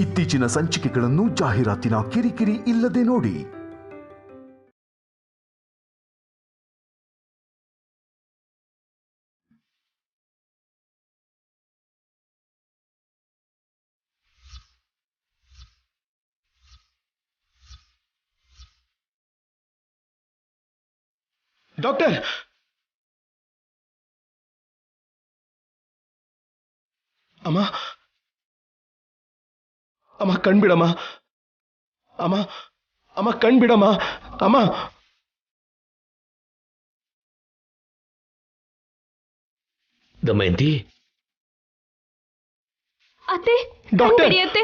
ಇತ್ತೀಚಿನ ಸಂಚಿಕೆಗಳನ್ನು ಜಾಹೀರಾತಿನ ಕಿರಿಕಿರಿ ಇಲ್ಲದೆ ನೋಡಿ. ಡಾಕ್ಟರ್, ಅಮ್ಮ ಅಮ್ಮ ಕಣ್ಬಿಡಮ್ಮ, ಅಮ್ಮ ಅಮ್ಮ ಕಣ್ಬಿಡಮ್ಮ, ಅಮ್ಮ. ದಮಯಂತಿ, ಅತ್ತೆ, ಡಾಕ್ಟರ್, ಅತ್ತೆ,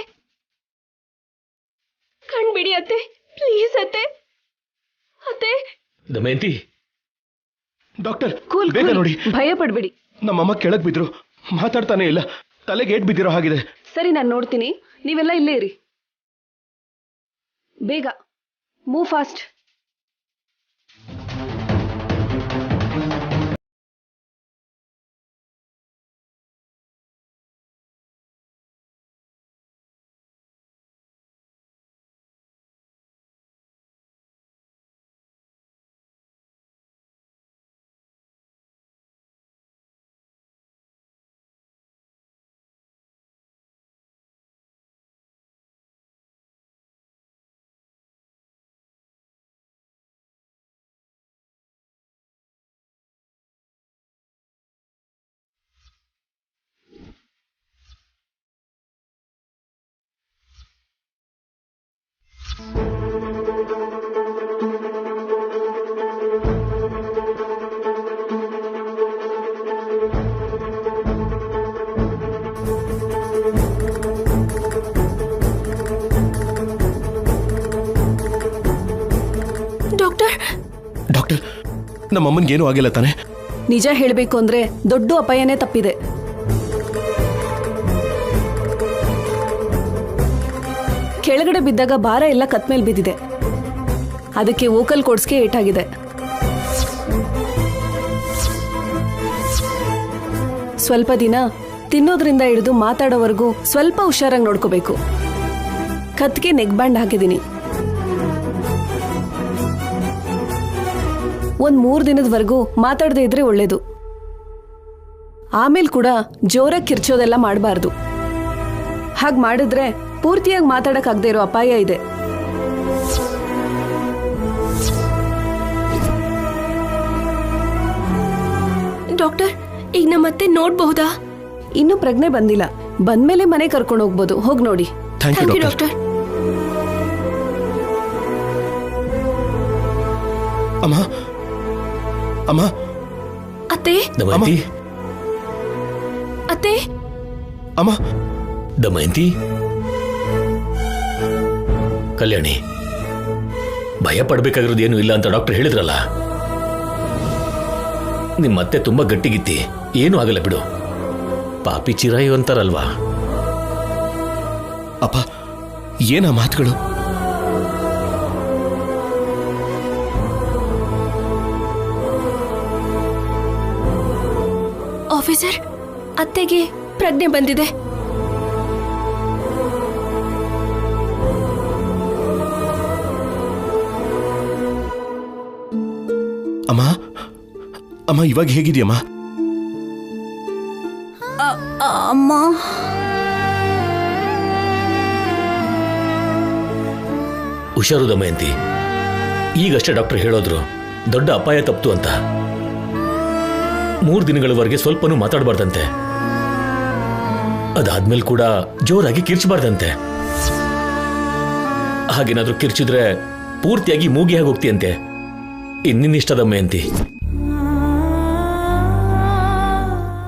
ಕಣ್ಬಿಡಿ ಅತ್ತೆ, ಪ್ಲೀಸ್ ಅತ್ತೆ. ಅತ್ತೆ, ದಮಯಂತಿ. ಡಾಕ್ಟರ್, ಕೂಲ್ ಬೇಗ ನೋಡಿ. ಭಯ ಪಡ್ಬೇಡಿ. ನಮ್ಮಮ್ಮ ಕೆಳಗ್ ಬಿದ್ರು, ಮಾತಾಡ್ತಾನೆ ಇಲ್ಲ, ತಲೆಗೆ ಏಟ್ ಬಿದ್ದಿರೋ ಹಾಗಿದೆ. ಸರಿ, ನಾನು ನೋಡ್ತೀನಿ, ನೀವೆಲ್ಲ ಇಲ್ಲೇ ಇರಿ. ಬೇಗ ಮೂವ್ ಫಾಸ್ಟ್. ಡಾಕ್ಟರ್, ಡಾಕ್ಟರ್, ನಮ್ಮಮ್ಮನ್ಗೇನು ಆಗಿಲ್ಲ ತಾನೆ? ನಿಜ ಹೇಳಬೇಕು ಅಂದ್ರೆ ದೊಡ್ಡ ಅಪಾಯನೇ ತಪ್ಪಿದೆ. ಕೆಳಗಡೆ ಬಿದ್ದಾಗ ಭಾರ ಎಲ್ಲ ಕತ್ಮೇಲೆ ಬಿದ್ದಿದೆ. ಅದಕ್ಕೆ ವೋಕಲ್ ಕೋಡ್ಸ್ಗೆ ಏಟಾಗಿದೆ. ಸ್ವಲ್ಪ ದಿನ ತಿನ್ನೋದ್ರಿಂದ ಹಿಡಿದು ಮಾತಾಡೋವರೆಗೂ ಸ್ವಲ್ಪ ಹುಷಾರಾಗಿ ನೋಡ್ಕೋಬೇಕು. ಕತ್ಗೆ ನೆಕ್ ಬ್ಯಾಂಡ್ ಹಾಕಿದ್ದೀನಿ. ಒಂದ್ 3 ದಿನದವರೆಗೂ ಮಾತಾಡದೇ ಇದ್ರೆ ಒಳ್ಳೇದು. ಆಮೇಲೆ ಕೂಡ ಜೋರಾಗಿ ಕಿರ್ಚೋದೆಲ್ಲ ಮಾಡಬಾರ್ದು. ಹಾಗೆ ಮಾಡಿದ್ರೆ ಪೂರ್ತಿಯಾಗಿ ಮಾತಾಡಕ್ಕಾಗದೇ ಇರೋ ಅಪಾಯ ಇದೆ. ಡಾಕ್ಟರ್, ಈಗ ನಮ್ಮತ್ತೆ ನೋಡಬಹುದಾ? ಇನ್ನೂ ಪ್ರಜ್ಞೆ ಬಂದಿಲ್ಲ. ಬಂದ್ಮೇಲೆ ಮನೆ ಕರ್ಕೊಂಡು ಹೋಗ್ಬೋದು. ಹೋಗಿ ನೋಡಿ. Thank you doctor. ಅಮ್ಮ ಅಮ್ಮ, ಅತ್ತೆ, ದಮಯಂತಿ, ಅತ್ತೆ, ಅಮ್ಮ, ದಮಯಂತಿ. ಕಲ್ಯಾಣಿ, ಭಯ ಪಡ್ಬೇಕಾಗಿರೋದು ಏನು ಇಲ್ಲ ಅಂತ ಡಾಕ್ಟರ್ ಹೇಳಿದ್ರಲ್ಲ. ನಿಮ್ಮತ್ತೆ ತುಂಬಾ ಗಟ್ಟಿಗಿತ್ತಿ, ಏನೂ ಆಗಲ್ಲ ಬಿಡು. ಪಾಪಿ ಚಿರಾಯು ಅಂತಾರಲ್ವಾ. ಅಪ್ಪ, ಏನ ಮಾತುಗಳು? ಆಫೀಸರ್, ಅತ್ತೆಗೆ ಪ್ರಜ್ಞೆ ಬಂದಿದೆ. ಅಮ್ಮ ಅಮ್ಮ, ಇವಾಗ ಹೇಗಿದೆಯಮ್ಮ? ಅಮ್ಮ, ಹುಷಾರು ದಮಯಂತಿ. ಈಗಷ್ಟೇ ಡಾಕ್ಟರ್ ಹೇಳೋದ್ರು ದೊಡ್ಡ ಅಪಾಯ ತಪ್ತು ಅಂತ. 3 ದಿನಗಳವರೆಗೆ ಸ್ವಲ್ಪನೂ ಮಾತಾಡಬಾರ್ದಂತೆ. ಅದಾದ್ಮೇಲೆ ಕೂಡ ಜೋರಾಗಿ ಕಿರ್ಚಬಾರ್ದಂತೆ. ಹಾಗೇನಾದ್ರೂ ಕಿರ್ಚಿದ್ರೆ ಪೂರ್ತಿಯಾಗಿ ಮೂಗಿಯಾಗಿ ಹೋಗ್ತೀಯಂತೆ. ಇನ್ನಿಷ್ಟ ದಮಯಂತಿ.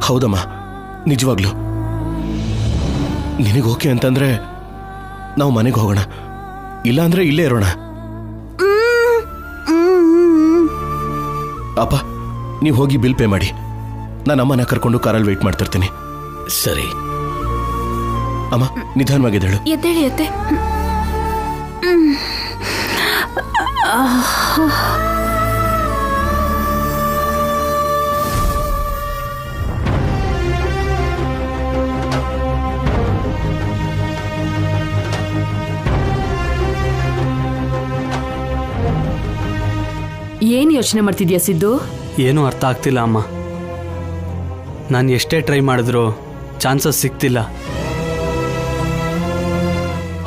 ಹೌದಮ್ಮ, ನಿಜವಾಗ್ಲು ನಿನಗೆ ಓಕೆ ಅಂತಂದ್ರೆ ನಾವು ಮನೆಗೆ ಹೋಗೋಣ, ಇಲ್ಲ ಅಂದ್ರೆ ಇಲ್ಲೇ ಇರೋಣ. ಅಪ್ಪ, ನೀವು ಹೋಗಿ ಬಿಲ್ ಪೇ ಮಾಡಿ. ನಾನು ಅಮ್ಮನ ಕರ್ಕೊಂಡು ಕಾರಲ್ಲಿ ವೇಟ್ ಮಾಡ್ತಿರ್ತೀನಿ. ಸರಿ ಅಮ್ಮ, ನಿಧಾನವಾಗಿದ್ದೇಳು. ಎದ್ದೇಳಿ ಅತ್ತೆ. ಏನು ಯೋಚನೆ ಮಾಡ್ತಿದ್ಯಾ ಸಿದ್ದು? ಏನೂ ಅರ್ಥ ಆಗ್ತಿಲ್ಲ ಅಮ್ಮ. ನಾನು ಎಷ್ಟೇ ಟ್ರೈ ಮಾಡಿದ್ರು ಚಾನ್ಸಸ್ ಸಿಗ್ತಿಲ್ಲ.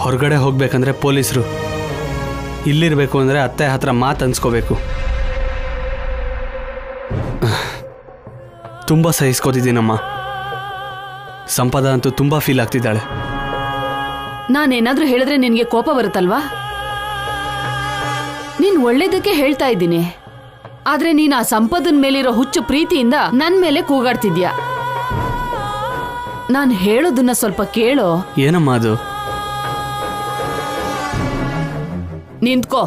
ಹೊರಗಡೆ ಹೋಗ್ಬೇಕಂದ್ರೆ ಪೊಲೀಸರು, ಇಲ್ಲಿರಬೇಕು ಅಂದರೆ ಅತ್ತೆ ಹತ್ರ ಮಾತು ಅನ್ಸ್ಕೋಬೇಕು. ತುಂಬ ಸಹಿಸ್ಕೋತಿದ್ದೀನಮ್ಮ. ಸಂಪದ ಅಂತೂ ತುಂಬ ಫೀಲ್ ಆಗ್ತಿದ್ದಾಳೆ. ನಾನೇನಾದ್ರೂ ಹೇಳಿದ್ರೆ ನಿನಗೆ ಕೋಪ ಬರುತ್ತಲ್ವಾ? ನೀನ್ ಒಳ್ಳೇದಕ್ಕೆ ಹೇಳ್ತಾ ಇದ್ದೀನಿ. ಆದ್ರೆ ನೀನ್ ಆ ಸಂಪದನ್ ಮೇಲಿರೋ ಹುಚ್ಚು ಪ್ರೀತಿಯಿಂದ ನನ್ ಮೇಲೆ ಕೂಗಾಡ್ತಿದ್ಯಾ. ನಾನ್ ಹೇಳೋದನ್ನ ಸ್ವಲ್ಪ ಕೇಳೋ. ಏನಮ್ಮ ಅದು? ನಿಂತ್ಕೋ.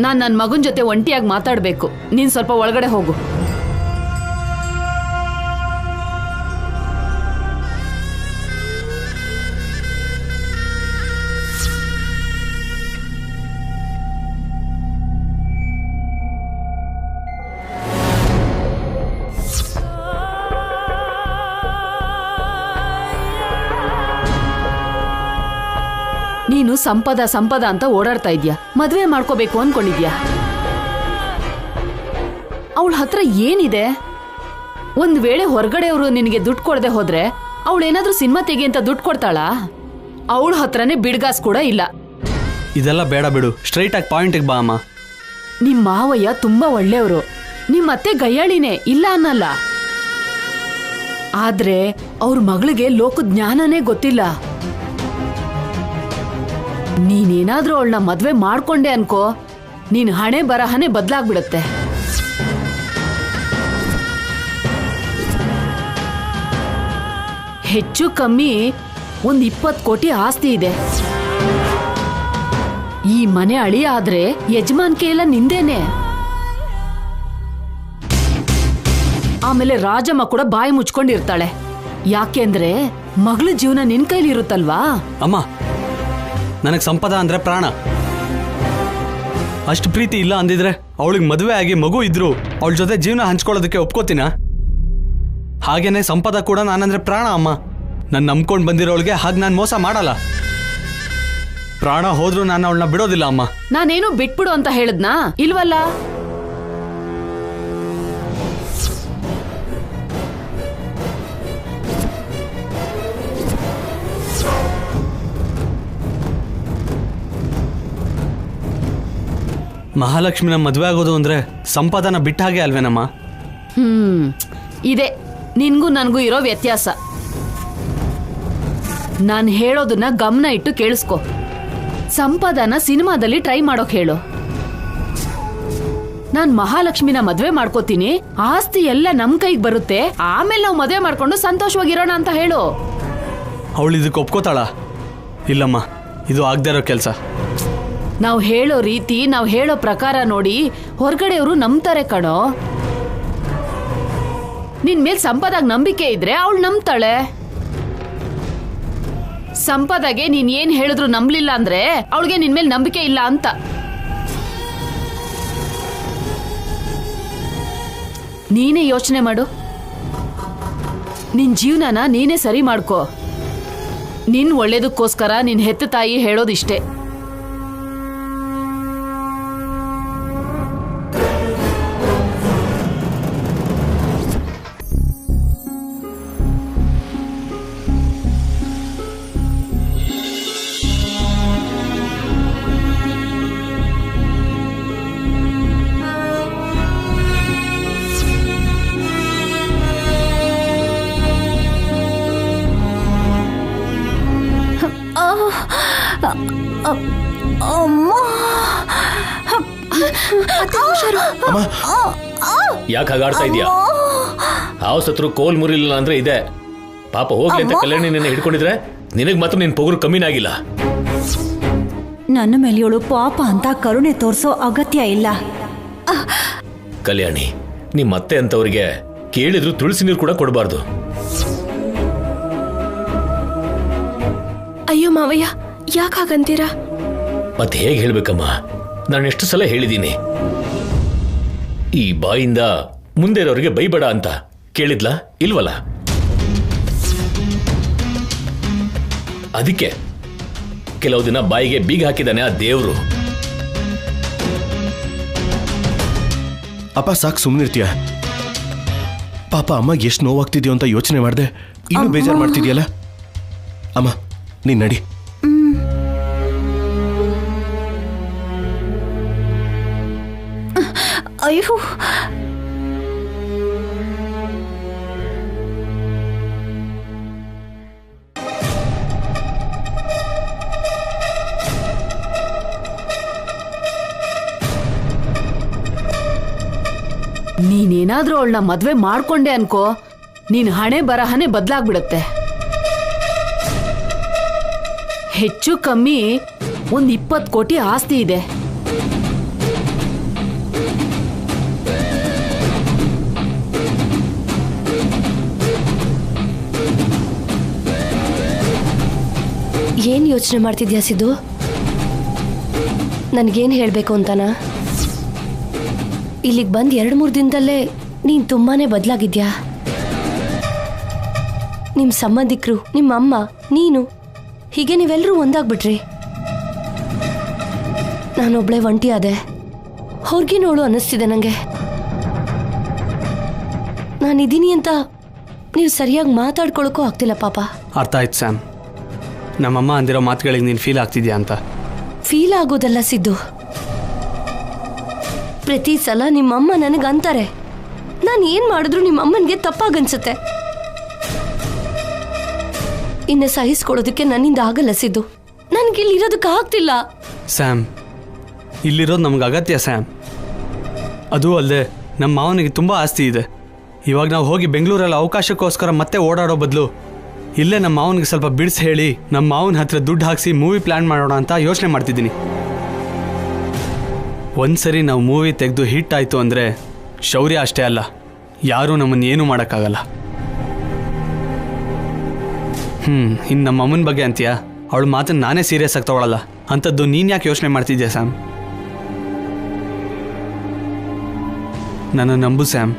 ನಾನ್ ನನ್ನ ಮಗನ್ ಜೊತೆ ಒಂಟಿಯಾಗಿ ಮಾತಾಡ್ಬೇಕು. ನೀನ್ ಸ್ವಲ್ಪ ಒಳಗಡೆ ಹೋಗು. ನೀನು ಸಂಪದ ಅಂತ ಓಡಾಡ್ತಾ ಇದ್ಯಾ. ಮದ್ವೆ ಮಾಡ್ಕೋಬೇಕು ಅನ್ಕೊಂಡಿದ್ಯಾ. ಅವಳ ಹತ್ರ ಏನಿದೆ? ಒಂದ್ ವೇಳೆ ಹೊರಗಡೆಯವರು ನಿನಗೆ ದುಡ್ಡು ಕೊಡದೆ ಹೋದ್ರೆ ಅವಳೇನಾದ್ರೂ ಸಿನಿಮಾ ತೆಗಿ ಅಂತ ದುಡ್ಡು ಕೊಡ್ತಾಳಾ? ಅವಳ ಹತ್ರನೇ ಬಿಡ್ಗಾಸ್ ಕೂಡ ಇಲ್ಲ. ಇದೆಲ್ಲ ಬೇಡ ಬಿಡು, ಸ್ಟ್ರೈಟ್ ಆಗಿ ಪಾಯಿಂಟಿಗೆ ಬಾ ಅಮ್ಮ. ನಿಮ್ ಮಾವಯ್ಯ ತುಂಬಾ ಒಳ್ಳೆಯವರು, ನಿಮ್ಮತ್ತೆ ಗಯ್ಯಾಳಿನೇ, ಇಲ್ಲ ಅನ್ನಲ್ಲ. ಆದ್ರೆ ಅವ್ರ ಮಗಳಿಗೆ ಲೋಕ ಜ್ಞಾನನೇ ಗೊತ್ತಿಲ್ಲ. ನೀನೇನಾದ್ರೂ ಅವಳನ್ನ ಮದ್ವೆ ಮಾಡ್ಕೊಂಡೆ ಅನ್ಕೋ, ನೀನ್ ಹಣೆ ಬರಹನೆ ಬದಲಾಗ್ಬಿಡತ್ತೆ. ಹೆಚ್ಚು ಕಮ್ಮಿ 20 ಕೋಟಿ ಆಸ್ತಿ ಇದೆ. ಈ ಮನೆ ಅಳಿಯ ಆದ್ರೆ ಯಜಮಾನ್ಕೆ ಎಲ್ಲ ನಿಂದೇನೆ. ಆಮೇಲೆ ರಾಜಮ್ಮ ಕೂಡ ಬಾಯಿ ಮುಚ್ಕೊಂಡಿರ್ತಾಳೆ. ಯಾಕೆಂದ್ರೆ ಮಗಳ ಜೀವನ ನಿನ್ ಕೈಲಿ ಇರುತ್ತಲ್ವಾ. ಅಮ್ಮ, ನನಗೆ ಸಂಪದ ಅಂದ್ರೆ ಪ್ರಾಣ. ಅಷ್ಟು ಪ್ರೀತಿ ಇಲ್ಲ ಅಂದಿದ್ರೆ ಅವಳಿಗೆ ಮದುವೆ ಆಗಿ ಮಗು ಇದ್ರು ಅವಳ ಜೊತೆ ಜೀವನ ಹಂಚ್ಕೊಳ್ಳೋದಕ್ಕೆ ಒಪ್ಕೋತೀನ? ಹಾಗೇನೆ ಸಂಪದ ಕೂಡ ನಾನಂದ್ರೆ ಪ್ರಾಣ ಅಮ್ಮ. ನಾನು ನಂಬ್ಕೊಂಡು ಬಂದಿರೋಳಿಗೆ ಹಾಗೆ ನಾನು ಮೋಸ ಮಾಡಲ್ಲ. ಪ್ರಾಣ ಹೋದ್ರೂ ನಾನು ಅವಳನ್ನ ಬಿಡೋದಿಲ್ಲ ಅಮ್ಮ. ನಾನೇನು ಬಿಟ್ಬಿಡು ಅಂತ ಹೇಳದ್ನಾ? ಇಲ್ವಲ್ಲ. ಮಹಾಲಕ್ಷ್ಮಿನ ಮದುವೆ ಆಗೋದು ಅಂದ್ರೆ ಸಂಪದನ ಬಿಟ್ಟ ಹಾಗೆ ಅಲ್ವೇನಮ್ಮ? ಇದೆ ನಿನ್ಗೂ ನನ್ಗೂ ಇರೋ ವ್ಯತ್ಯಾಸ. ನಾನು ಹೇಳೋದನ್ನ ಗಮನ ಇಟ್ಟು ಕೇಳಿಸ್ಕೊ. ಸಂಪದನ ಸಿನಿಮಾದಲ್ಲಿ ಟ್ರೈ ಮಾಡೋಕ್ ಹೇಳು. ನಾನ್ ಮಹಾಲಕ್ಷ್ಮಿನ ಮದ್ವೆ ಮಾಡ್ಕೋತೀನಿ, ಆಸ್ತಿ ಎಲ್ಲ ನಮ್ ಕೈಗೆ ಬರುತ್ತೆ, ಆಮೇಲೆ ನಾವು ಮದ್ವೆ ಮಾಡ್ಕೊಂಡು ಸಂತೋಷವಾಗಿರೋಣ ಅಂತ ಹೇಳು. ಅವಳು ಇದಕ್ಕೆ ಒಪ್ಕೋತಾಳ? ಇಲ್ಲಮ್ಮ, ಇದು ಆಗದೆ ಇರೋ ಕೆಲಸ. ನಾವು ಹೇಳೋ ರೀತಿ, ನಾವು ಹೇಳೋ ಪ್ರಕಾರ ನೋಡಿ ಹೊರಗಡೆಯವರು ನಂಬ್ತಾರೆ ಕಣೋ. ನಿನ್ ಮೇಲ್ ಸಂಪದಾಗ ನಂಬಿಕೆ ಇದ್ರೆ ಅವಳು ನಂಬ್ತಾಳೆ. ಸಂಪದಾಗೆ ನೀನ್ ಏನ್ ಹೇಳಿದ್ರು ನಂಬ್ಲಿಲ್ಲ ಅಂದ್ರೆ ಅವಳಿಗೆ ನಿನ್ ಮೇಲೆ ನಂಬಿಕೆ ಇಲ್ಲ ಅಂತ. ನೀನೇ ಯೋಚನೆ ಮಾಡು. ನಿನ್ ಜೀವನನ ನೀನೇ ಸರಿ ಮಾಡ್ಕೋ. ನಿನ್ ಒಳ್ಳೇದಕ್ಕೋಸ್ಕರ ನಿನ್ ಹೆತ್ತ ತಾಯಿ ಹೇಳೋದಿಷ್ಟೇ. ಯಾಕೆ ಹಾಗಾಡ್ತಾ ಇದೆಯಾ? ಹಾವು ಸತ್ರು ಕೋಲ್ ಮುರಿಲಿಲ್ಲ ಅಂದ್ರೆ ಇದೆ. ಪಾಪ ಹೋಗ್ಲಿ ಅಂತ ಕಲ್ಯಾಣಿ ನಿನ್ನ ಹಿಡ್ಕೊಂಡಿದ್ರೆ ನಿನಗೆ ಮಾತ್ರ ನಿನ್ ಪೊಗರು ಕಮ್ಮಿನಾಗಿಲ್ಲ. ನನ್ನ ಮೇಲೆ ಇವಳು ಪಾಪ ಅಂತ ಕರುಣೆ ತೋರಿಸೋ ಅಗತ್ಯ ಇಲ್ಲ. ಕಲ್ಯಾಣಿ, ನಿಮ್ಮ ಅತ್ತೆ ಅಂತವ್ರಿಗೆ ಕೇಳಿದ್ರು ತುಳಸಿ ನೀರು ಕೂಡ ಕೊಡಬಾರ್ದು. ಅಯ್ಯೋ ಮಾವಯ್ಯ, ಯಾಕೆ ಹಾಗಂತೀರಾ? ಮತ್ತೆ ಹೇಗೆ ಹೇಳ್ಬೇಕಮ್ಮ? ನಾನು ಎಷ್ಟು ಸಲ ಹೇಳಿದ್ದೀನಿ, ಈ ಬಾಯಿಂದ ಮುಂದೆ ಇರೋರಿಗೆ ಬೈಬೇಡ ಅಂತ. ಕೇಳಿದ್ಲಾ? ಇಲ್ವಲ್ಲ. ಅದಕ್ಕೆ ಕೆಲವು ದಿನ ಬಾಯಿಗೆ ಬೀಗ ಹಾಕಿದಾನೆ ಆ ದೇವ್ರು. ಅಪ್ಪ ಸಾಕು ಸುಮ್ಮನಿರ್ತೀಯ. ಪಾಪ ಅಮ್ಮಗೆ ಎಷ್ಟು ನೋವಾಗ್ತಿದ್ಯೋ ಅಂತ ಯೋಚನೆ ಮಾಡಿದೆ, ಇನ್ನೂ ಬೇಜಾರು ಮಾಡ್ತಿದ್ಯಲ್ಲ. ಅಮ್ಮ ನೀನ್ ನಡಿ. ಅಯ್ಯೋ, ನೀನೇನಾದ್ರೂ ಅವಳನ್ನ ಮದ್ವೆ ಮಾಡ್ಕೊಂಡೆ ಅನ್ಕೋ, ನೀನ್ ಹಣೆ ಬರಹನೆ ಬದಲಾಗ್ಬಿಡತ್ತೆ. ಹೆಚ್ಚು ಕಮ್ಮಿ 20 ಕೋಟಿ ಆಸ್ತಿ ಇದೆ. ಏನ್ ಯೋಚನೆ ಮಾಡ್ತಿದ್ಯಾ ಸಿದ್ದು? ನನ್ಗೇನ್ ಹೇಳ್ಬೇಕು ಅಂತನಾ? ಇಲ್ಲಿಗೆ ಬಂದ್ 2-3 ದಿನದಲ್ಲೇ ನೀನ್ ತುಂಬಾನೇ ಬದಲಾಗಿದ್ಯಾ. ನಿಮ್ ಸಂಬಂಧಿಕರು, ನಿಮ್ಮ ಅಮ್ಮ, ನೀನು, ಹೀಗೆ ನೀವೆಲ್ಲರೂ ಒಂದಾಗ್ಬಿಟ್ರಿ. ನಾನೊಬ್ಳೆ ಒಂಟಿ ಆದೆ, ಹೊರ್ಗಿನೋಳು ಅನ್ನಿಸ್ತಿದೆ ನಂಗೆ. ನಾನಿದ್ದೀನಿ ಅಂತ ನೀವು ಸರಿಯಾಗಿ ಮಾತಾಡ್ಕೊಳಕ್ಕೂ ಆಗ್ತಿಲ್ಲ ಪಾಪ. ಅರ್ಥ ಆಯ್ತು ಸ್ಯಾಮ್, ನಮ್ಮಮ್ಮ ಅಂದಿರೋ ಮಾತುಗಳಿಗೆ ನೀನು ಫೀಲ್ ಆಗ್ತಿದ್ಯಾ ಅಂತ. ಫೀಲ್ ಆಗೋದಲ್ಲ ಸಿದ್ದು, ಪ್ರತಿ ಸಲ ನಿಮ್ಮಮ್ಮ ನನಗಂತಾರೆ, ನಾನು ಏನ್ ಮಾಡಿದ್ರು ನಿಮ್ಮಮ್ಮನಿಗೆ ತಪ್ಪಾಗನ್ಸುತ್ತೆ. ಇನ್ನು ಸಹಿಸ್ಕೊಳ್ಳೋದಕ್ಕೆ ನನ್ನಿಂದ ಆಗಲ್ಲ ಸಿದ್ದು. ನನ್ಗಿಲ್ಲಿರೋದಕ್ಕೆ ಆಗ್ತಿಲ್ಲ. ಸ್ಯಾಮ್, ಇಲ್ಲಿರೋದು ನಮ್ಗೆ ಅಗತ್ಯ ಸ್ಯಾಮ್. ಅದು ಅಲ್ಲದೆ ನಮ್ಮ ಮಾವನಿಗೆ ತುಂಬ ಆಸ್ತಿ ಇದೆ. ಇವಾಗ ನಾವು ಹೋಗಿ ಬೆಂಗಳೂರಲ್ಲಿ ಅವಕಾಶಕ್ಕೋಸ್ಕರ ಮತ್ತೆ ಓಡಾಡೋ ಬದಲು ಇಲ್ಲೇ ನಮ್ಮ ಮಾವನಿಗೆ ಸ್ವಲ್ಪ ಬಿಡಿಸಿ ಹೇಳಿ ನಮ್ಮ ಮಾವನ ಹತ್ರ ದುಡ್ಡು ಹಾಕಿಸಿ ಮೂವಿ ಪ್ಲ್ಯಾನ್ ಮಾಡೋಣ ಅಂತ ಯೋಚನೆ ಮಾಡ್ತಿದ್ದೀನಿ. ಒಂದ್ಸರಿ ನಾವು ಮೂವಿ ತೆಗೆದು ಹಿಟ್ ಆಯಿತು ಅಂದರೆ ಶೌರ್ಯ ಅಷ್ಟೇ ಅಲ್ಲ, ಯಾರೂ ನಮ್ಮನ್ನು ಏನೂ ಮಾಡೋಕ್ಕಾಗಲ್ಲ. ಇನ್ನು ನಮ್ಮ ಅಮ್ಮನ ಬಗ್ಗೆ ಅಂತೀಯಾ? ಅವಳ ಮಾತನ್ನು ನಾನೇ ಸೀರಿಯಸ್ ಆಗಿ ತಗೊಳ್ಳಲ್ಲ. ಅಂಥದ್ದು ನೀನು ಯಾಕೆ ಯೋಚನೆ ಮಾಡ್ತಿದ್ಯಾ ಸ್ಯಾಮ್? ನನ್ನ ನಂಬು ಸ್ಯಾಮ್,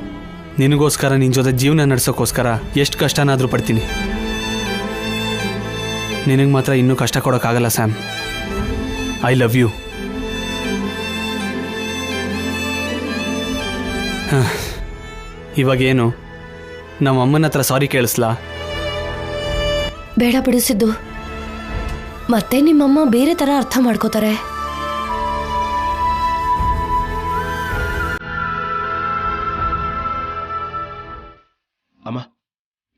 ನಿನಗೋಸ್ಕರ ನಿನ್ನ ಜೊತೆ ಜೀವನ ನಡೆಸೋಕ್ಕೋಸ್ಕರ ಎಷ್ಟು ಕಷ್ಟನಾದರೂ ಪಡ್ತೀನಿ. ನಿನಗೆ ಮಾತ್ರ ಇನ್ನೂ ಕಷ್ಟ ಕೊಡೋಕ್ಕಾಗಲ್ಲ ಸ್ಯಾಮ್. I love you. ಇವಾಗೇನು ನಮ್ಮ ಅಮ್ಮನ ಹತ್ರ ಸಾರಿ ಕೇಳಿಸ್ಲಾ? ಬೇಡ ಬಿಡಿಸಿದ್ದು, ಮತ್ತೆ ನಿಮ್ಮಮ್ಮ ಬೇರೆ ತರ ಅರ್ಥ ಮಾಡ್ಕೋತಾರೆ. ಅಮ್ಮ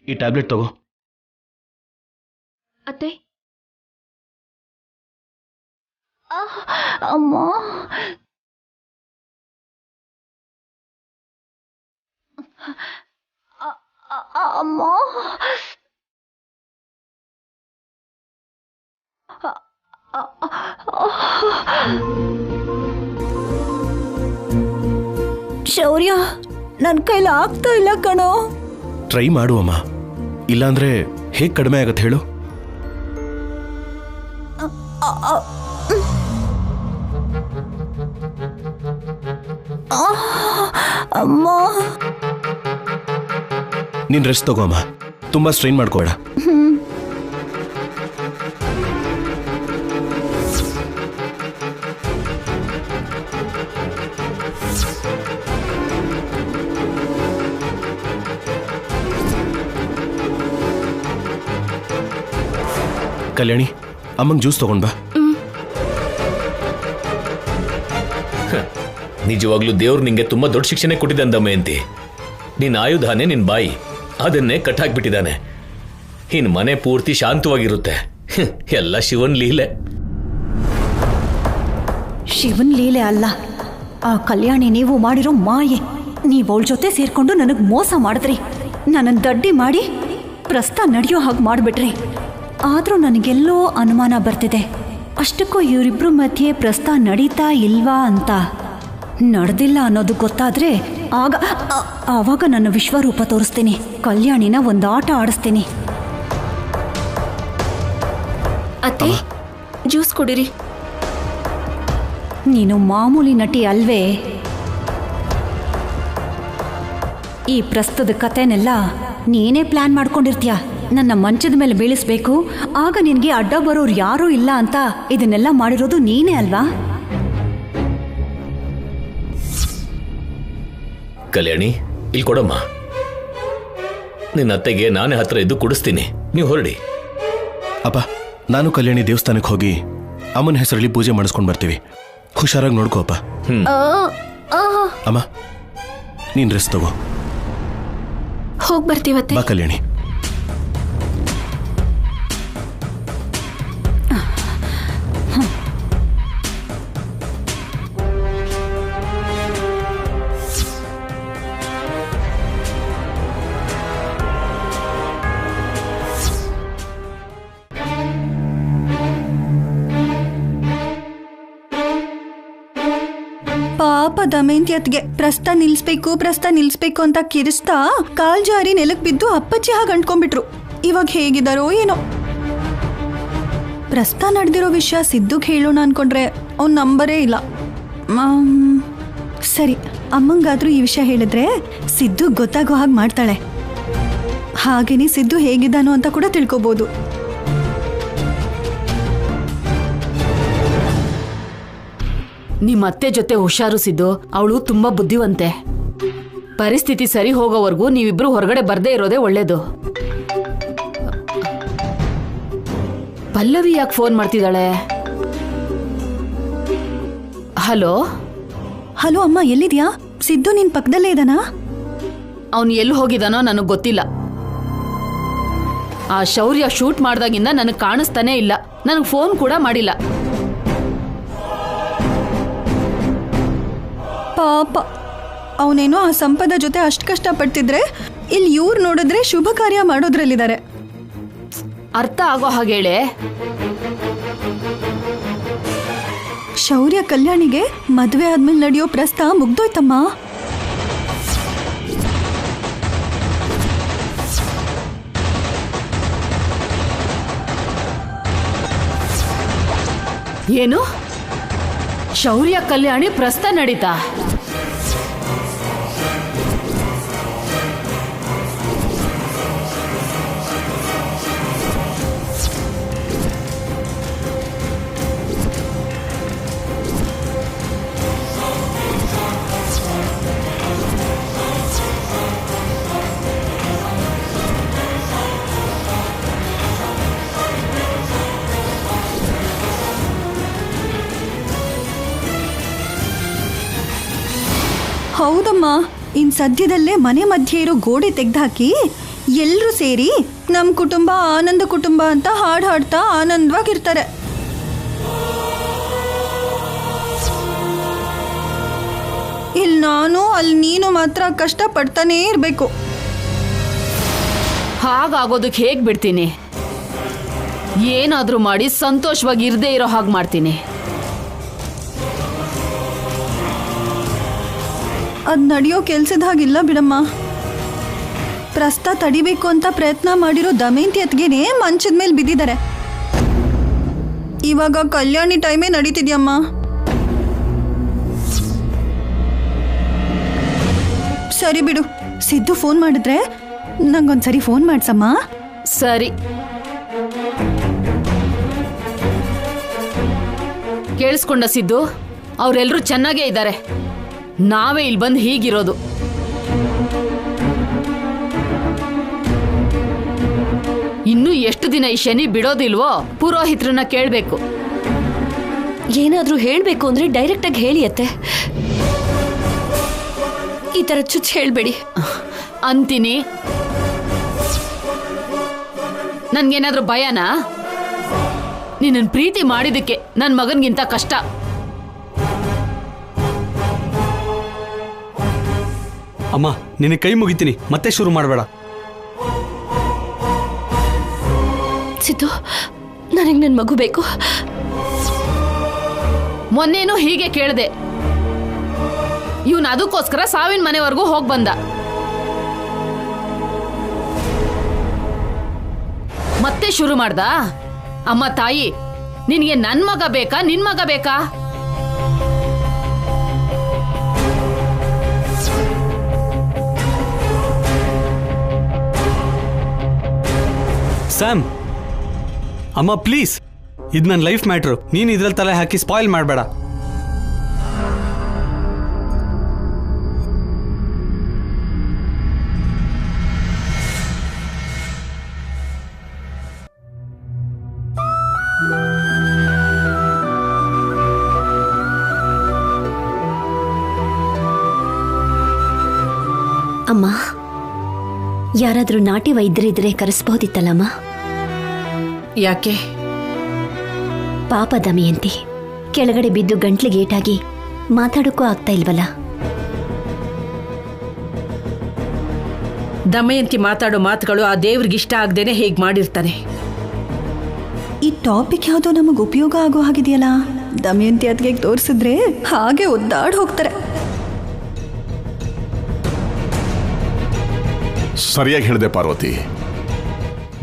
ಈ ಟ್ಯಾಬ್ಲೆಟ್ ತಗೋ. ಅತ್ತೆ, ಅಮ್ಮ, ಅಮ್ಮ, ಶೌರ್ಯ, ನನ್ನ ಕೈಲಿ ಆಗ್ತಾ ಇಲ್ಲ ಕಣೋ. ಟ್ರೈ ಮಾಡುವಮ್ಮ, ಇಲ್ಲಾಂದ್ರೆ ಹೇಗೆ ಕಡಿಮೆ ಆಗತ್ತೆ ಹೇಳು? ಅಮ್ಮ, ನೀನು ರೆಸ್ಟ್ ತಗೋ ಅಮ್ಮ, ತುಂಬ ಸ್ಟ್ರೈನ್ ಮಾಡ್ಕೋಬೇಡ. ಕಲ್ಯಾಣಿ, ಅಮ್ಮಂಗೆ ಜ್ಯೂಸ್ ತಗೊಂಡ್ ಬಾ. ನಿಜವಾಗ್ಲೂ ದೇವ್ರು ನಿಂಗೆ ತುಂಬಾ ದೊಡ್ಡ ಶಿಕ್ಷಣೆ ಕೊಟ್ಟಿದ್ದಾನೆ ದಮಯಂತಿ. ನಿನ್ನ ಆಯುಧಾನೆ ನಿನ್ ಬಾಯಿ, ಅದನ್ನೇ ಕಟ್ಟಾಕ್ಬಿಟ್ಟಿದ್ದಾನೆ. ಇನ್ ಮನೆ ಪೂರ್ತಿ ಶಾಂತವಾಗಿರುತ್ತೆ. ಎಲ್ಲ ಶಿವನ್ ಲೀಲೆ. ಶಿವನ್ ಲೀಲೆ ಅಲ್ಲ, ಆ ಕಲ್ಯಾಣಿ ನೀವು ಮಾಡಿರೋ ಮಾಯೆ. ನೀವು ಅವಳ ಜೊತೆ ಸೇರ್ಕೊಂಡು ನನಗೆ ಮೋಸ ಮಾಡಿದ್ರಿ, ನನ್ನನ್ನು ದಡ್ಡಿ ಮಾಡಿ ಪ್ರಸ್ತ ನಡೆಯೋ ಹಾಗೆ ಮಾಡಿಬಿಟ್ರಿ. ಆದರೂ ನನಗೆಲ್ಲೋ ಅನುಮಾನ ಬರ್ತಿದೆ, ಅಷ್ಟಕ್ಕೂ ಇವರಿಬ್ರು ಮಧ್ಯೆ ಪ್ರಸ್ತ ನಡೀತಾ ಇಲ್ವಾ ಅಂತ. ನಡೆದಿಲ್ಲ ಅನ್ನೋದು ಗೊತ್ತಾದ್ರೆ ಆವಾಗ ನನ್ನ ವಿಶ್ವರೂಪ ತೋರಿಸ್ತೀನಿ. ಕಲ್ಯಾಣಿನ ಒಂದು ಆಟ ಆಡಿಸ್ತೀನಿ. ಅತ್ತೆ, ಜ್ಯೂಸ್ ಕುಡಿರಿ. ನೀನು ಮಾಮೂಲಿ ನಟಿ ಅಲ್ವೇ? ಈ ಪ್ರಸ್ತುತ ಕತೆನೆಲ್ಲ ನೀನೇ ಪ್ಲಾನ್ ಮಾಡ್ಕೊಂಡಿರ್ತೀಯ. ನನ್ನ ಮಂಚದ ಮೇಲೆ ಬೀಳಿಸ್ಬೇಕು, ಆಗ ನಿನಗೆ ಅಡ್ಡ ಬರೋರು ಯಾರೂ ಇಲ್ಲ ಅಂತ ಇದನ್ನೆಲ್ಲ ಮಾಡಿರೋದು ನೀನೇ ಅಲ್ವಾ? ಕಲ್ಯಾಣಿ, ಇಲ್ಲಿ ಕೊಡಮ್ಮ. ನಿನ್ನ ಅತ್ತೆಗೆ ನಾನೇ ಹತ್ರ ಇದ್ದು ಕುಡಿಸ್ತೀನಿ, ನೀವು ಹೊರಡಿ. ಅಪ್ಪ, ನಾನು ಕಲ್ಯಾಣಿ ದೇವಸ್ಥಾನಕ್ಕೆ ಹೋಗಿ ಅಮ್ಮನ ಹೆಸರಲ್ಲಿ ಪೂಜೆ ಮಾಡಿಸ್ಕೊಂಡು ಬರ್ತೀವಿ. ಹುಷಾರಾಗಿ ನೋಡ್ಕೋ ಅಪ್ಪ. ಅಮ್ಮ, ನೀನ್ ರೆಸ್ಟ್ ತಗೋ. ಹೋಗಿ ಬರ್ತೀವತ್ತೆ. ಬಾ ಕಲ್ಯಾಣಿ. ಪಾಪ ದಮಯಂತಿ ಅತ್ಗೆ ಪ್ರಸ್ತ ನಿಲ್ಸ್ಬೇಕು ಅಂತ ಕಿರಿಸ್ತಾ ಕಾಲ್ ಜಾರಿ ನೆಲಕ್ ಬಿದ್ದು ಅಪ್ಪಚ್ಚಿ ಹಾಗೆ ಅಂಟ್ಕೊಂಡ್ಬಿಟ್ರು. ಇವಾಗ ಹೇಗಿದಾರೋ ಏನೋ. ಪ್ರಸ್ತ ನಡೆದಿರೋ ವಿಷಯ ಸಿದ್ದುಗ್ ಹೇಳೋಣ ಅನ್ಕೊಂಡ್ರೆ ಅವ್ನ ನಂಬರೇ ಇಲ್ಲ. ಸರಿ, ಅಮ್ಮಂಗಾದ್ರೂ ಈ ವಿಷಯ ಹೇಳಿದ್ರೆ ಸಿದ್ದು ಗೊತ್ತಾಗೋ ಹಾಗೆ ಮಾಡ್ತಾಳೆ. ಹಾಗೇನೆ ಸಿದ್ದು ಹೇಗಿದ್ದಾನೋ ಅಂತ ಕೂಡ ತಿಳ್ಕೊಬೋದು. ನಿಮ್ಮ ಅತ್ತೆ ಜೊತೆ ಹುಷಾರು ಸಿದ್ದು, ಅವಳು ತುಂಬಾ ಬುದ್ಧಿವಂತೆ. ಪರಿಸ್ಥಿತಿ ಸರಿ ಹೋಗೋವರೆಗೂ ನೀವಿಬ್ರು ಹೊರಗಡೆ ಬರ್ದೇ ಇರೋದೇ ಒಳ್ಳೇದು. ಪಲ್ಲವಿ ಯಾಕೆ ಫೋನ್ ಮಾಡ್ತಿದ್ದಾಳೆ? ಹಲೋ ಹಲೋ ಅಮ್ಮ, ಎಲ್ಲಿದ್ಯಾ? ಸಿದ್ದು ನಿನ್ ಪಕ್ಕದಲ್ಲೇ ಇದ್ದಾನಾ? ಅವನು ಎಲ್ಲಿ ಹೋಗಿದಾನೋ ನನಗೆ ಗೊತ್ತಿಲ್ಲ. ಆ ಶೌರ್ಯ ಶೂಟ್ ಮಾಡ್ದಾಗಿಂದ ನನಗೆ ಕಾಣಿಸ್ತಾನೆ ಇಲ್ಲ. ನನಗೆ ಫೋನ್ ಕೂಡ ಮಾಡಿಲ್ಲ. ಪಾಪ, ಅವನೇನೋ ಆ ಸಂಪದ ಜೊತೆ ಅಷ್ಟು ಕಷ್ಟಪಡ್ತಿದ್ರೆ ಇಲ್ಲಿ ಇವ್ರು ನೋಡಿದ್ರೆ ಶುಭ ಕಾರ್ಯ ಮಾಡೋದ್ರಲ್ಲಿದ್ದಾರೆ. ಅರ್ಥ ಆಗೋ ಹಾಗೇಳೆ. ಶೌರ್ಯ ಕಲ್ಯಾಣಿಗೆ ಮದುವೆ ಆದ್ಮೇಲೆ ನಡೆಯೋ ಪ್ರಸ್ತಾವ ಮುಗ್ದೋಯ್ತಮ್ಮ. ಏನು? ಶೌರ್ಯ ಕಲ್ಯಾಣಿ ಪ್ರಸ್ತ ನಡೀತಾ? ಹೌದಮ್ಮ, ಇನ್ ಸದ್ಯದಲ್ಲೇ ಮನೆ ಮಧ್ಯೆ ಇರೋ ಗೋಡೆ ತೆಗ್ದಾಕಿ ಎಲ್ಲರೂ ಸೇರಿ ನಮ್ಮ ಕುಟುಂಬ ಆನಂದ ಕುಟುಂಬ ಅಂತ ಹಾಡು ಹಾಡ್ತಾ ಆನಂದವಾಗಿರ್ತಾರೆ. ಇಲ್ಲಿ ನಾನು ಅಲ್ಲಿ ನೀನು ಮಾತ್ರ ಕಷ್ಟ ಪಡ್ತಾನೇ ಇರಬೇಕು. ಹಾಗಾಗೋದಕ್ಕೆ ಹೇಗ್ ಬಿಡ್ತೀನಿ? ಏನಾದ್ರೂ ಮಾಡಿ ಸಂತೋಷವಾಗಿ ಇರದೇ ಇರೋ ಹಾಗೆ ಮಾಡ್ತೀನಿ. ಅದು ನಡೆಯೋ ಕೆಲ್ಸದ ಹಾಗಿಲ್ಲ ಬಿಡಮ್ಮ. ಪ್ರಸ್ತ ತಡಿಬೇಕು ಅಂತ ಪ್ರಯತ್ನ ಮಾಡಿರೋ ದಮಯಂತಿ ಅತ್ಗೆನೇ ಮಂಚದ ಮೇಲೆ ಬಿದ್ದಿದ್ದಾರೆ. ಇವಾಗ ಕಲ್ಯಾಣಿ ಟೈಮೇ ನಡೀತಿದ್ಯಮ್ಮ. ಸರಿ ಬಿಡು, ಸಿದ್ದು ಫೋನ್ ಮಾಡಿದ್ರೆ ನಂಗೊಂದ್ಸರಿ ಫೋನ್ ಮಾಡ್ಸಮ್ಮ. ಸರಿ, ಕೇಳಿಸ್ಕೊಂಡ ಸಿದ್ದು? ಅವರೆಲ್ಲರೂ ಚೆನ್ನಾಗೇ ಇದ್ದಾರೆ. ನಾವೇ ಇಲ್ಲಿ ಬಂದು ಹೀಗಿರೋದು. ಇನ್ನು ಎಷ್ಟು ದಿನ ಈ ಶನಿ ಬಿಡೋದಿಲ್ವೋ ಪುರೋಹಿತ್ರನ್ನ ಕೇಳಬೇಕು. ಏನಾದ್ರೂ ಹೇಳ್ಬೇಕು ಅಂದ್ರೆ ಡೈರೆಕ್ಟ್ ಆಗಿ ಹೇಳಿ ಅತ್ತೆ, ಈ ತರ ಚುಚ್ಚು ಹೇಳ್ಬೇಡಿ ಅಂತೀನಿ. ನನ್ಗೇನಾದ್ರೂ ಭಯನಾ? ನಿನ್ನ ಪ್ರೀತಿ ಮಾಡಿದಕ್ಕೆ ನನ್ನ ಮಗನ್ಗಿಂತ ಕಷ್ಟ. ಅಮ್ಮ, ನಿನ್ನ ಕೈ ಮುಗಿತೀನಿ, ಮತ್ತೆ ಶುರು ಮಾಡಬೇಡ. ಸಿದ್ದು, ನನಗೆ ನನ್ನ ಮಗು ಬೇಕು. ಮೊನ್ನೇನು ಹೀಗೆ ಕೇಳಿದೆ. ಇವನು ಅದಕ್ಕೋಸ್ಕರ ಸಾವಿನ ಮನೆವರೆಗೂ ಹೋಗಿ ಬಂದ. ಮತ್ತೆ ಶುರು ಮಾಡ್ದ. ಅಮ್ಮ ತಾಯಿ, ನಿನಗೆ ನನ್ನ ಮಗ ಬೇಕಾ ನಿನ್ ಮಗ ಬೇಕಾ? ಸ್ಯಾಮ್, ಅಮ್ಮ ಪ್ಲೀಸ್, ಇದು ನನ್ನ ಲೈಫ್ ಮ್ಯಾಟ್ರು. ನೀನು ಇದ್ರಲ್ಲಿ ತಲೆ ಹಾಕಿ ಸ್ಪಾಯಿಲ್ ಮಾಡಬೇಡ. ಅಮ್ಮ, ಯಾರಾದ್ರೂ ನಾಟಿ ವೈದ್ಯರಿದ್ರೆ ಕರೆಸ್ಬಹುದಿತ್ತಲ್ಲಮ್ಮ? ಯಾಕೆ? ಪಾಪ ದಮಯಂತಿ ಕೆಳಗಡೆ ಬಿದ್ದು ಗಂಟ್ಲಿಗೆ ಏಟಾಗಿ ಮಾತಾಡೋಕ್ಕೂ ಆಗ್ತಾ ಇಲ್ವಲ್ಲ. ದಮಯಂತಿ ಮಾತಾಡೋ ಮಾತುಗಳು ಆ ದೇವ್ರಿಗಿಷ್ಟ ಆಗದೇನೆ ಹೇಗೆ ಮಾಡಿರ್ತಾನೆ. ಈ ಟಾಪಿಕ್ ಯಾವುದೋ ನಮಗೆ ಉಪಯೋಗ ಆಗೋ ಹಾಗಿದೆಯಲ್ಲ. ದಮಯಂತಿ ಅದ್ಗೆ ತೋರಿಸಿದ್ರೆ ಹಾಗೆ ಒದ್ದಾಡ್ ಹೋಗ್ತಾರೆ. ಸರಿಯಾಗಿ ಹೇಳಿದೆ ಪಾರ್ವತಿ.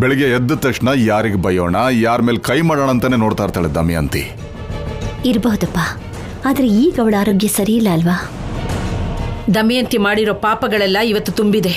ಬೆಳಿಗ್ಗೆ ಎದ್ದ ತಕ್ಷಣ ಯಾರಿಗೆ ಬೈಯೋಣ, ಯಾರ ಮೇಲೆ ಕೈ ಮಾಡೋಣ ಅಂತಾನೆ ನೋಡ್ತಾ ಇರ್ತಾಳೆ ದಮಯಂತಿ. ಇರಬಹುದಪ್ಪ, ಆದ್ರೆ ಈಗ ಅವಳ ಆರೋಗ್ಯ ಸರಿ ಇಲ್ಲ ಅಲ್ವಾ? ದಮಯಂತಿ ಮಾಡಿರೋ ಪಾಪಗಳೆಲ್ಲ ಇವತ್ತು ತುಂಬಿದೆ.